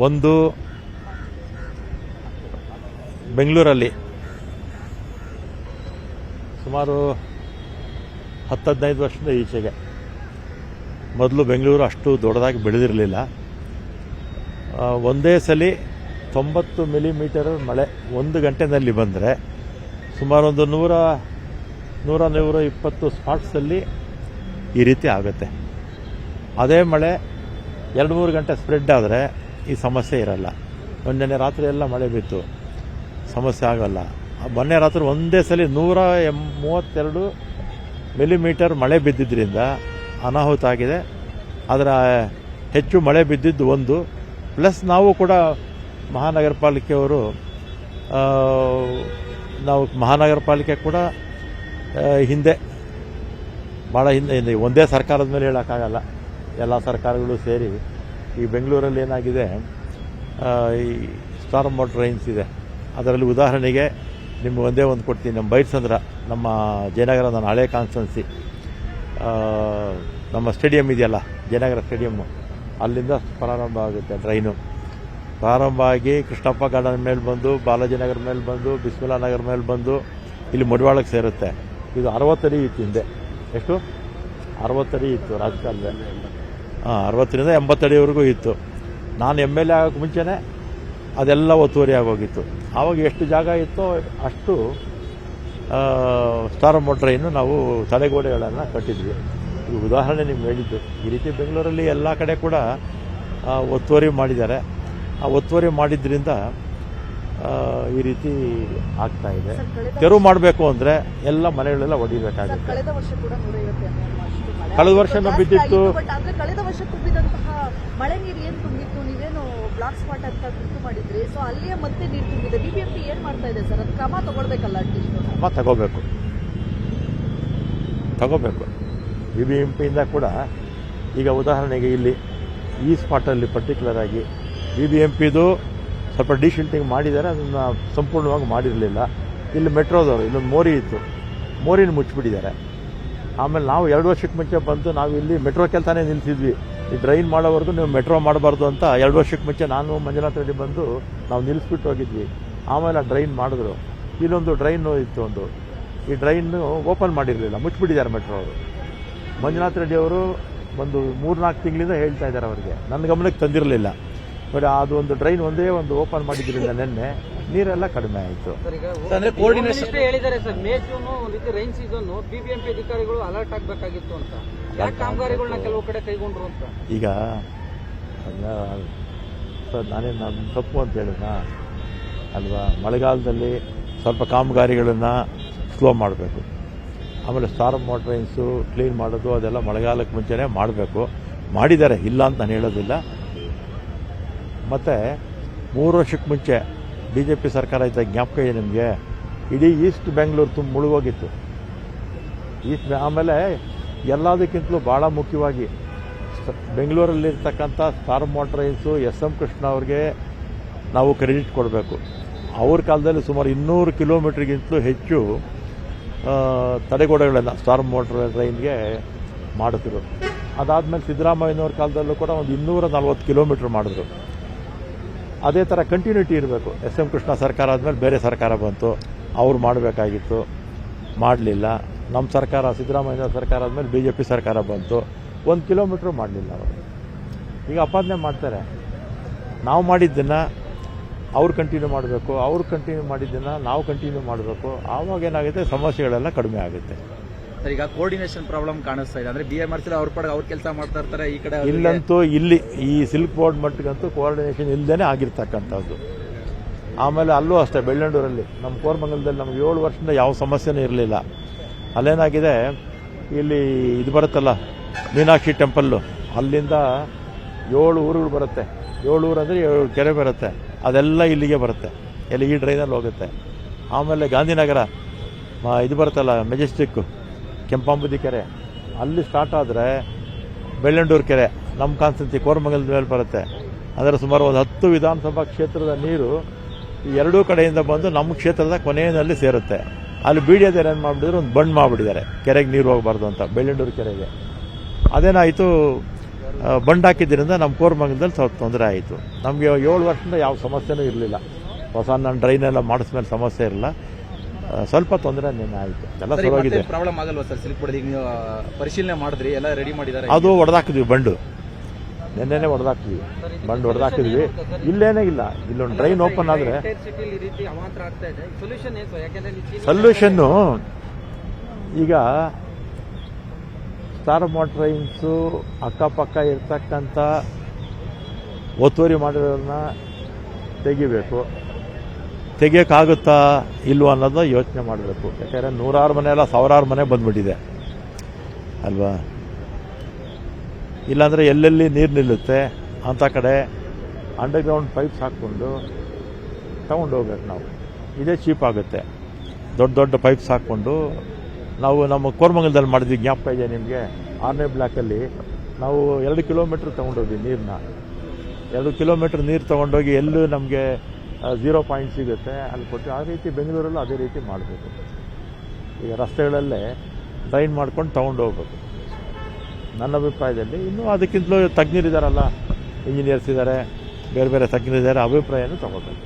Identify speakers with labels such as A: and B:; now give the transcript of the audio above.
A: ಒಂದು ಬೆಂಗಳೂರಲ್ಲಿ ಸುಮಾರು 10-15 ವರ್ಷದ ಈಚೆಗೆ ಮೊದಲು ಬೆಂಗಳೂರು ಅಷ್ಟು ದೊಡ್ಡದಾಗಿ ಬೆಳೆದಿರಲಿಲ್ಲ. ಒಂದೇ ಸಲ 90 ಮಿಲಿಮೀಟರ್ ಮಳೆ ಒಂದು ಗಂಟೆನಲ್ಲಿ ಬಂದರೆ ಸುಮಾರು ಒಂದು 100-120 ಸ್ಪಾಟ್ಸಲ್ಲಿ ಈ ರೀತಿ ಆಗುತ್ತೆ. ಅದೇ ಮಳೆ 2-3 ಗಂಟೆ ಸ್ಪ್ರೆಡ್ ಆದರೆ ಈ ಸಮಸ್ಯೆ ಇರಲ್ಲ. ಮೊನ್ನೆ ರಾತ್ರಿ ಎಲ್ಲ ಮಳೆ ಬಿತ್ತು, ಸಮಸ್ಯೆ ಆಗಲ್ಲ. ಮೊನ್ನೆ ರಾತ್ರಿ ಒಂದೇ ಸಲ 132 ಮಿಲಿಮೀಟರ್ ಮಳೆ ಬಿದ್ದಿದ್ದರಿಂದ ಅನಾಹುತ ಆಗಿದೆ. ಅದರ ಹೆಚ್ಚು ಮಳೆ ಬಿದ್ದಿದ್ದು ಒಂದು, ಪ್ಲಸ್ ನಾವು ಕೂಡ ಮಹಾನಗರ ಪಾಲಿಕೆಯವರು ನಾವು ಮಹಾನಗರ ಪಾಲಿಕೆ ಕೂಡ ಭಾಳ ಹಿಂದೆ ಒಂದೇ ಸರ್ಕಾರದ ಮೇಲೆ ಹೇಳೋಕ್ಕಾಗಲ್ಲ. ಎಲ್ಲ ಸರ್ಕಾರಗಳು ಸೇರಿ ಈ ಬೆಂಗಳೂರಲ್ಲಿ ಏನಾಗಿದೆ, ಈ ಸ್ಟಾರ್ಮ್ ವಾಟರ್ ಡ್ರೈನ್ಸ್ ಇದೆ. ಅದರಲ್ಲಿ ಉದಾಹರಣೆಗೆ ನಿಮ್ಗೆ ಒಂದೇ ಒಂದು ಕೊಡ್ತೀನಿ. ನಮ್ಮ ಬೈಟ್ಸಂದ್ರ, ನಮ್ಮ ಜಯನಗರ, ನನ್ನ ಹಳೆ ಕಾನ್ಸ್ಟನ್ಸಿ, ನಮ್ಮ ಸ್ಟೇಡಿಯಂ ಇದೆಯಲ್ಲ, ಜಯನಗರ ಸ್ಟೇಡಿಯಮ್ಮು, ಅಲ್ಲಿಂದ ಪ್ರಾರಂಭ ಆಗುತ್ತೆ ಡ್ರೈನು. ಪ್ರಾರಂಭ ಆಗಿ ಕೃಷ್ಣಪ್ಪ ಗಾರ್ಡನ್ ಮೇಲೆ ಬಂದು, ಬಾಲಾಜಿನಗರ ಮೇಲೆ ಬಂದು, ಬಿಸ್ಮಿಲ್ಲಾ ನಗರ ಮೇಲೆ ಬಂದು ಇಲ್ಲಿ ಮಡಿವಾಳಕ್ಕೆ ಸೇರುತ್ತೆ. ಇದು 60 ಅಡಿ ಇತ್ತು ಹಿಂದೆ. ಎಷ್ಟು? 60 ಅಡಿ ಇತ್ತು ರಾಜಕಾಲದಲ್ಲಿ. 60ರಿಂದ 80 ಅಡಿವರೆಗೂ ಇತ್ತು. ನಾನು MLA ಆಗೋಕ್ಕೆ ಮುಂಚೆನೇ ಅದೆಲ್ಲ ಒತ್ತುವರಿ ಆಗೋಗಿತ್ತು. ಆವಾಗ ಎಷ್ಟು ಜಾಗ ಇತ್ತೋ ಅಷ್ಟು ಸ್ಟಾರ್ಮ್ ವಾಟರ್ ಡ್ರೈನು ನಾವು ತಡೆಗೋಡೆಗಳನ್ನು ಕಟ್ಟಿದ್ವಿ. ಈ ಉದಾಹರಣೆ ನಿಮ್ಗೆ ಹೇಳಿದ್ದು. ಈ ರೀತಿ ಬೆಂಗಳೂರಲ್ಲಿ ಎಲ್ಲ ಕಡೆ ಕೂಡ ಒತ್ತುವರಿ ಮಾಡಿದ್ದಾರೆ. ಆ ಒತ್ತುವರಿ ಮಾಡಿದ್ರಿಂದ ಈ ರೀತಿ ಆಗ್ತಾ ಇದೆ. ತೆರವು ಮಾಡಬೇಕು ಅಂದರೆ ಎಲ್ಲ ಮನೆಗಳೆಲ್ಲ ಹೊಡಿಬೇಕಾಗುತ್ತೆ. ಕಳೆದ ವರ್ಷನೂ ಬಿದ್ದಿತ್ತು.
B: ಕಳೆದ ವರ್ಷ ತುಂಬಿದಂತಹ ಮಳೆ ನೀರು ಏನು ತುಂಬಿತ್ತು, ನೀವೇನು ಬ್ಲಾಕ್ ಸ್ಪಾಟ್ ಅಂತ ಗುರುತು ಮಾಡಿದ್ರಿ, ಸೊ ಅಲ್ಲಿಯೇ ಮತ್ತೆ ನೀರು ತುಂಬಿದೆ. BBMP ಏನ್ ಮಾಡ್ತಾ ಇದೆ ಸರ್? ಅದು ಕ್ರಮ ತಗೊಳ್ಬೇಕಲ್ಲ?
A: ಕ್ರಮ ತಗೋಬೇಕು. BBMPಯಿಂದ ಕೂಡ ಈಗ ಉದಾಹರಣೆಗೆ ಇಲ್ಲಿ ಈ ಸ್ಪಾಟಲ್ಲಿ ಪರ್ಟಿಕ್ಯುಲರ್ ಆಗಿ BBMPದು ಸ್ವಲ್ಪ ಡಿಶಿಲ್ಟಿಂಗ್ ಮಾಡಿದ್ದಾರೆ. ಅದನ್ನು ಸಂಪೂರ್ಣವಾಗಿ ಮಾಡಿರಲಿಲ್ಲ. ಇಲ್ಲಿ ಮೆಟ್ರೋದವರು ಇಲ್ಲೊಂದು ಮೋರಿ ಇತ್ತು, ಮೋರಿನ ಮುಚ್ಚಿಬಿಟ್ಟಿದ್ದಾರೆ. ಆಮೇಲೆ ನಾವು 2 ವರ್ಷಕ್ಕೆ ಮುಂಚೆ ಬಂದು ನಾವು ಇಲ್ಲಿ ಮೆಟ್ರೋ ಕೆಲಸನೇ ನಿಲ್ಲಿಸಿದ್ವಿ. ಈ ಡ್ರೈನ್ ಮಾಡೋವರೆಗೂ ನೀವು ಮೆಟ್ರೋ ಮಾಡಬಾರ್ದು ಅಂತ 2 ವರ್ಷಕ್ಕೆ ಮುಂಚೆ ನಾನು ಮಂಜುನಾಥ್ ರೆಡ್ಡಿ ಬಂದು ನಾವು ನಿಲ್ಲಿಸ್ಬಿಟ್ಟು ಹೋಗಿದ್ವಿ. ಆಮೇಲೆ ಆ ಡ್ರೈನ್ ಮಾಡಿದ್ರು. ಇಲ್ಲೊಂದು ಡ್ರೈನು ಇತ್ತು, ಈ ಡ್ರೈನು ಓಪನ್ ಮಾಡಿರಲಿಲ್ಲ, ಮುಚ್ಚಿಬಿಟ್ಟಿದ್ದಾರೆ ಮೆಟ್ರೋ ಅವರು. ಮಂಜುನಾಥ್ ರೆಡ್ಡಿ ಅವರು ಒಂದು 3-4 ತಿಂಗಳಿಂದ ಹೇಳ್ತಾ ಇದ್ದಾರೆ. ಅವರಿಗೆ ನನ್ನ ಗಮನಕ್ಕೆ ತಂದಿರಲಿಲ್ಲ. ಬಟ್ ಅದು ಒಂದು ಡ್ರೈನ್ ಒಂದೇ ಒಂದು ಓಪನ್ ಮಾಡಿದ್ರಿಂದ ನಿನ್ನೆ ನೀರೆಲ್ಲ ಕಡಿಮೆ ಆಯಿತು.
C: ಹೇಳಿದ್ದಾರೆ ಸರ್, ಮೇ ಜೂನ್ ಒಂದು ರೀತಿ ರೈನ್ ಸೀಸನ್, BBMP ಅಧಿಕಾರಿಗಳು ಅಲರ್ಟ್ ಆಗಬೇಕಾಗಿತ್ತು ಅಂತ. ಯಾಕೆ ಕಾಮಗಾರಿಗಳನ್ನ ಕೆಲವು ಕಡೆ ಕೈಗೊಂಡ್ರು ಅಂತ.
A: ಈಗ ನಾನೇನು ನನ್ನ ತಪ್ಪು ಅಂತ ಹೇಳಿದ ಅಲ್ವಾ? ಮಳೆಗಾಲದಲ್ಲಿ ಸ್ವಲ್ಪ ಕಾಮಗಾರಿಗಳನ್ನು ಸ್ಲೋ ಮಾಡಬೇಕು. ಆಮೇಲೆ ಸ್ಟಾರ್ಮ್ ವಾಟರ್ ಡ್ರೈನ್ಸು ಕ್ಲೀನ್ ಮಾಡೋದು ಅದೆಲ್ಲ ಮಳೆಗಾಲಕ್ಕೆ ಮುಂಚೆನೇ ಮಾಡಬೇಕು. ಮಾಡಿದ್ದಾರೆ, ಇಲ್ಲ ಅಂತ ನಾನು ಹೇಳೋದಿಲ್ಲ. ಮತ್ತು 3 ವರ್ಷಕ್ಕೆ ಮುಂಚೆ BJP ಸರ್ಕಾರ ಇದ್ದ ಜ್ಞಾಪಕ ಇದೆ ನಿಮಗೆ, ಇಡೀ ಈಸ್ಟ್ ಬೆಂಗಳೂರು ಮುಳುಗೋಗಿತ್ತು. ಆಮೇಲೆ ಎಲ್ಲದಕ್ಕಿಂತಲೂ ಭಾಳ ಮುಖ್ಯವಾಗಿ ಬೆಂಗಳೂರಲ್ಲಿರ್ತಕ್ಕಂಥ storm water drains SM Krishna ಅವ್ರಿಗೆ ನಾವು ಕ್ರೆಡಿಟ್ ಕೊಡಬೇಕು. ಅವ್ರ ಕಾಲದಲ್ಲಿ ಸುಮಾರು 200 ಕಿಲೋಮೀಟ್ರಿಗಿಂತಲೂ ಹೆಚ್ಚು ತಡೆಗೋಡೆಗಳನ್ನು ಸ್ಟಾರ್ಮ್ ವಾಟರ್ ಡ್ರೈನ್ಗೆ ಮಾಡಿದ್ರು. ಅದಾದಮೇಲೆ ಸಿದ್ದರಾಮಯ್ಯನವ್ರ ಕಾಲದಲ್ಲೂ ಕೂಡ ಒಂದು 240 ಕಿಲೋಮೀಟ್ರ್ ಮಾಡಿದ್ರು. ಅದೇ ಥರ ಕಂಟಿನ್ಯೂಟಿ ಇರಬೇಕು. SM ಕೃಷ್ಣ ಸರ್ಕಾರ ಆದಮೇಲೆ ಬೇರೆ ಸರ್ಕಾರ ಬಂತು, ಅವ್ರು ಮಾಡಬೇಕಾಗಿತ್ತು, ಮಾಡಲಿಲ್ಲ. ನಮ್ಮ ಸರ್ಕಾರ, ಸಿದ್ದರಾಮಯ್ಯ ಸರ್ಕಾರ ಆದಮೇಲೆ BJP ಸರ್ಕಾರ ಬಂತು, 1 ಕಿಲೋಮೀಟ್ರು ಮಾಡಲಿಲ್ಲ. ಅವರು ಈಗ ಅಪಾದನೆ ಮಾಡ್ತಾರೆ. ನಾವು ಮಾಡಿದ್ದನ್ನು ಅವ್ರು ಕಂಟಿನ್ಯೂ ಮಾಡಬೇಕು, ಅವ್ರು ಕಂಟಿನ್ಯೂ ಮಾಡಿದ್ದನ್ನು ನಾವು ಕಂಟಿನ್ಯೂ ಮಾಡಬೇಕು. ಆವಾಗ ಏನಾಗುತ್ತೆ, ಸಮಸ್ಯೆಗಳೆಲ್ಲ ಕಡಿಮೆ ಆಗುತ್ತೆ.
D: ಈಗ ಕೋಆರ್ಡಿನೇಷನ್ ಪ್ರಾಬ್ಲಮ್ ಕಾಣಿಸ್ತಾ ಇದೆ. ಅಂದ್ರೆ BMRC ಅವ್ರ ಪಡೆಗೆ ಅವ್ರು ಕೆಲಸ ಮಾಡ್ತಾ ಇರ್ತಾರೆ. ಈ ಕಡೆ
A: ಇಲ್ಲಂತೂ ಇಲ್ಲಿ ಈ ಸಿಲ್ಕ್ ಬೋರ್ಡ್ ಮಟ್ಟಿಗಂತೂ ಕೋಆರ್ಡಿನೇಷನ್ ಇಲ್ಲದೇ ಆಗಿರ್ತಕ್ಕಂಥದ್ದು. ಆಮೇಲೆ ಅಲ್ಲೂ ಅಷ್ಟೇ, ಬೆಳ್ಳಂಡೂರಲ್ಲಿ ನಮ್ಮ ಕೋರಮಂಗಲದಲ್ಲಿ ನಮ್ಗೆ 7 ವರ್ಷದಿಂದ ಯಾವ ಸಮಸ್ಯೆನೂ ಇರಲಿಲ್ಲ. ಅಲ್ಲೇನಾಗಿದೆ, ಇಲ್ಲಿ ಇದು ಬರುತ್ತಲ್ಲ ಮೀನಾಕ್ಷಿ ಟೆಂಪಲ್ಲು, ಅಲ್ಲಿಂದ 7 ಊರುಗಳು ಬರುತ್ತೆ. 7 ಊರು ಅಂದರೆ 7 ಕೆರೆ ಬರುತ್ತೆ. ಅದೆಲ್ಲ ಇಲ್ಲಿಗೆ ಬರುತ್ತೆ, ಎಲ್ಲಿ ಈ ಡ್ರೈನಲ್ಲಿ ಹೋಗುತ್ತೆ. ಆಮೇಲೆ ಗಾಂಧಿನಗರ ಇದು ಬರುತ್ತಲ್ಲ ಮೆಜೆಸ್ಟಿಕ್ಕು, ಕೆಂಪಾಂಬುದಿ ಕೆರೆ, ಅಲ್ಲಿ ಸ್ಟಾರ್ಟ್ ಆದರೆ ಬೆಳ್ಳಂಡೂರು ಕೆರೆ ನಮ್ಮ ಕಾನ್ಸ್ಟೆನ್ಸಿ ಕೋರಮಂಗಲದ ಮೇಲೆ ಬರುತ್ತೆ. ಅಂದರೆ ಸುಮಾರು ಒಂದು 10 ವಿಧಾನಸಭಾ ಕ್ಷೇತ್ರದ ನೀರು ಈ 2 ಕಡೆಯಿಂದ ಬಂದು ನಮ್ಮ ಕ್ಷೇತ್ರದ ಕೊನೆಯಲ್ಲಿ ಸೇರುತ್ತೆ. ಅಲ್ಲಿ BDAದವ್ರು ಏನು ಮಾಡಿಬಿಟ್ಟಿದ್ರು, ಒಂದು ಬಂಡ್ ಮಾಡಿಬಿಟ್ಟಿದ್ದಾರೆ ಕೆರೆಗೆ ನೀರು ಹೋಗಬಾರ್ದು ಅಂತ, ಬೆಳ್ಳಂಡೂರು ಕೆರೆಗೆ. ಅದೇನಾಯಿತು, ಬಂಡ್ ಹಾಕಿದ್ದರಿಂದ ನಮ್ಮ ಕೋರಮಂಗಲದಲ್ಲಿ ಸ್ವಲ್ಪ ತೊಂದರೆ ಆಯಿತು. ನಮಗೆ 7 ವರ್ಷದಿಂದ ಯಾವ ಸಮಸ್ಯೆನೂ ಇರಲಿಲ್ಲ. ಹೊಸ ನಾನು ಡ್ರೈನ್ ಎಲ್ಲ ಮಾಡಿಸ್ಮೇಲೆ ಸಮಸ್ಯೆ ಇರಲಿಲ್ಲ. ಸ್ವಲ್ಪ ತೊಂದರೆ ನಿನ್ನೆ ಆಯಿತು, ಎಲ್ಲ ಸರಿಯಾಗಿದೆ.
D: ಪ್ರಾಬ್ಲಮ್ ಆಗಲ್ವಾ ಸರ್ ಸಿಲ್ಕ್ ಬೋರ್ಡ್? ಈಗ ನೀವು ಪರಿಶೀಲನೆ ಮಾಡಿದ್ರಿ, ಎಲ್ಲ ರೆಡಿ ಮಾಡಿದ್ದಾರೆ?
A: ಅದು ಹೊಡೆದಾಕಿದ್ವಿ, ಬಂಡು ನಿನ್ನೆನೆ ಹೊಡೆದಾಕಿದ್ವಿ, ಬಂಡು ಹೊಡೆದಾಕಿದ್ವಿ. ಇಲ್ಲೇನೇ ಇಲ್ಲ, ಇಲ್ಲೊಂದು ಡ್ರೈನ್ ಓಪನ್ ಆದರೆ ಸೊಲ್ಯೂಷನ್ನು ಈಗ ಸ್ಟಾರ್ ಟ್ರೈನ್ಸು ಅಕ್ಕಪಕ್ಕ ಇರ್ತಕ್ಕಂಥ ಒತ್ತುವರಿ ಮಾಡಿರೋರನ್ನ ತೆಗಿಬೇಕು. ತೆಗಿಯೋಕ್ಕಾಗುತ್ತಾ ಇಲ್ವೋ ಅನ್ನೋದು ಯೋಚನೆ ಮಾಡಬೇಕು. ಯಾಕೆಂದರೆ 100 ಮನೆ ಅಲ್ಲ 1000 ಮನೆ ಬಂದ್ಬಿಟ್ಟಿದೆ ಅಲ್ವಾ. ಇಲ್ಲಾಂದರೆ ಎಲ್ಲೆಲ್ಲಿ ನೀರು ನಿಲ್ಲುತ್ತೆ ಅಂಥ ಕಡೆ ಅಂಡರ್ಗ್ರೌಂಡ್ ಪೈಪ್ಸ್ ಹಾಕ್ಕೊಂಡು ತಗೊಂಡು ಹೋಗ್ಬೇಕು ನಾವು. ಇದೇ ಚೀಪ್ ಆಗುತ್ತೆ. ದೊಡ್ಡ ದೊಡ್ಡ ಪೈಪ್ಸ್ ಹಾಕ್ಕೊಂಡು ನಾವು ನಮ್ಮ ಕೋರಮಂಗಲದಲ್ಲಿ ಮಾಡಿದ್ವಿ, ಜ್ಞಾಪಕ ಇದೆ ನಿಮಗೆ. 6ನೇ ಬ್ಲಾಕಲ್ಲಿ ನಾವು 2 ಕಿಲೋಮೀಟ್ರ್ ತೊಗೊಂಡೋಗಿ ನೀರನ್ನ, 2 ಕಿಲೋಮೀಟ್ರ್ ನೀರು ತೊಗೊಂಡೋಗಿ ಎಲ್ಲೂ ನಮಗೆ 0 ಪಾಯಿಂಟ್ ಸಿಗುತ್ತೆ ಅಲ್ಲಿ ಕೊಟ್ಟು. ಆ ರೀತಿ ಬೆಂಗಳೂರಲ್ಲೂ ಅದೇ ರೀತಿ ಮಾಡಬೇಕು. ಈಗ ರಸ್ತೆಗಳಲ್ಲೇ ಡ್ರೈನ್ ಮಾಡ್ಕೊಂಡು ತೊಗೊಂಡು ಹೋಗ್ಬೇಕು ನನ್ನ ಅಭಿಪ್ರಾಯದಲ್ಲಿ. ಇನ್ನೂ ಅದಕ್ಕಿಂತಲೂ ತಜ್ಞರಿದ್ದಾರಲ್ಲ, ಇಂಜಿನಿಯರ್ಸ್ ಇದ್ದಾರೆ, ಬೇರೆ ಬೇರೆ ತಜ್ಞರಿದ್ದಾರೆ, ಅಭಿಪ್ರಾಯನೂ ತೊಗೋಬೇಕು.